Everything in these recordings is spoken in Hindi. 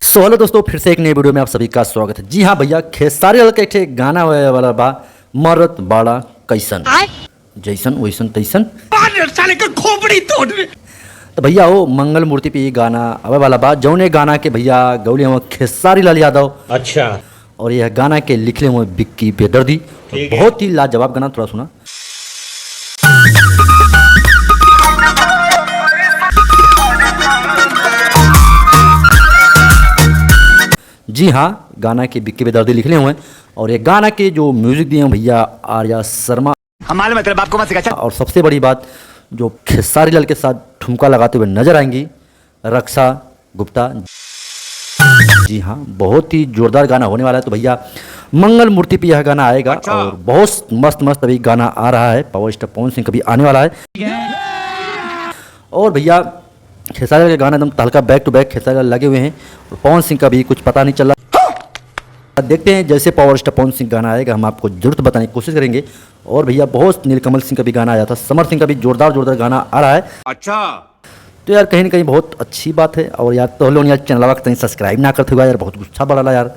सो हेलो दोस्तों, फिर से एक नई वीडियो में आप सभी का स्वागत है। जी हाँ भैया, खेसारी लाल के एक ठे गाना होए वाला बा, मरत बाड़ा कैसन जैसन वैसन तैसन। साले का खोपड़ी तोड़। तो भैया वो मंगल मूर्ति पे ये गाना आवे वाला बा, जौने गाना के भैया गौली हुआ खेसारी लाल यादव। अच्छा। और यह गाना के लिखले हुए बिक्की बेदर्दी। तो बहुत ही लाजवाब गाना, थोड़ा सुना। जी हाँ, गाना के बिक्की बेदर्दी लिखले हुए हैं और ये गाना के जो म्यूजिक दिए हैं भैया आर्या शर्मा। हमारे मतलब आपको मत सिखा। और सबसे बड़ी बात, जो खेसारी लाल के साथ ठुमका लगाते हुए नजर आएंगी रक्षा गुप्ता। जी हाँ, बहुत ही जोरदार गाना होने वाला है। तो भैया मंगल मूर्ति पे यह गाना आएगा। अच्छा। और बहुत मस्त मस्त अभी गाना आ रहा है, पावर स्टार पवन सिंह का भी आने वाला है। और भैया खेसारी लाल के गाना एकदम तहलका back to back Khesari Lal लगे हुए हैं और पवन सिंह का भी कुछ पता नहीं चल रहा। देखते हैं जैसे पावर स्टार पवन सिंह गाना आएगा, हम आपको जरूर बताने की कोशिश करेंगे। और भैया बहुत नीलकमल सिंह का भी गाना आया था, समर सिंह का भी जोरदार जोरदार गाना आ रहा है। अच्छा। तो यार कहीं ना कहीं बहुत अच्छी बात है। और यार तो लोग यार चैनल कहीं सब्सक्राइब ना करते हुआ यार, बहुत गुस्सा बढ़ा यार।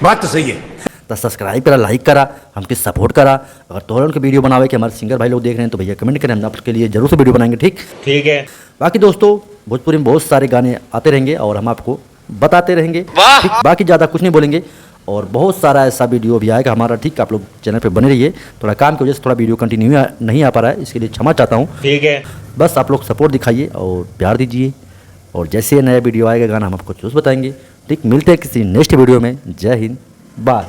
बात तो सही है। तो सब्सक्राइब करा, लाइक करा, हमके सपोर्ट करा। अगर तो उनके वीडियो बनावे कि हमारे सिंगर भाई लोग देख रहे हैं तो भैया कमेंट करें, हम आपके लिए जरूर से वीडियो बनाएंगे। ठीक है। बाकी दोस्तों भोजपुरी में बहुत सारे गाने आते रहेंगे और हम आपको बताते रहेंगे। ठीक, बाकी ज़्यादा कुछ नहीं बोलेंगे। और बहुत सारा ऐसा वीडियो भी आएगा हमारा। ठीक, आप लोग चैनल पे बने रहिए। थोड़ा काम की वजह से थोड़ा वीडियो कंटिन्यू नहीं आ पा रहा है, इसके लिए क्षमा चाहता हूँ। ठीक है। बस आप लोग सपोर्ट दिखाइए और प्यार दीजिए। और जैसे नया वीडियो आएगा गाना हम आपको जरूर बताएंगे। ठीक, मिलते हैं किसी नेक्स्ट वीडियो में। जय हिंद, बाय।